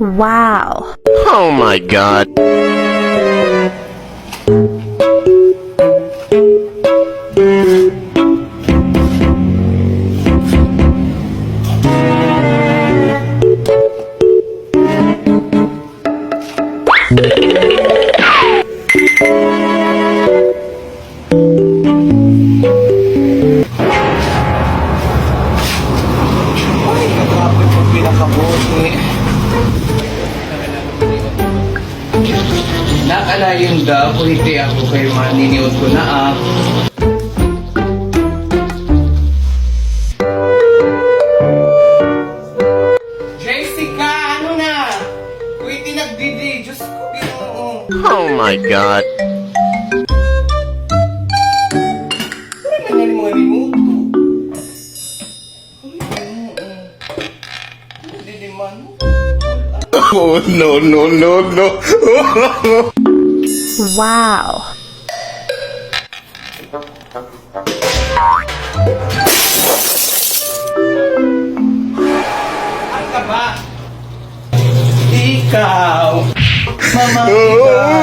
Wow. Oh my god. Ay, nagkapit ko pinakabuti. Nakalayon daw kung hindi ako kayo maniniwag ko na Jessica, ano na? Kung hindi nagdidi, Diyos ko, Ginoo. Oh my god. Ano na mga limuto? Hindi man. Oh no no no no. Wow. Ang ka ba? Ikaw. Mama, ikaw.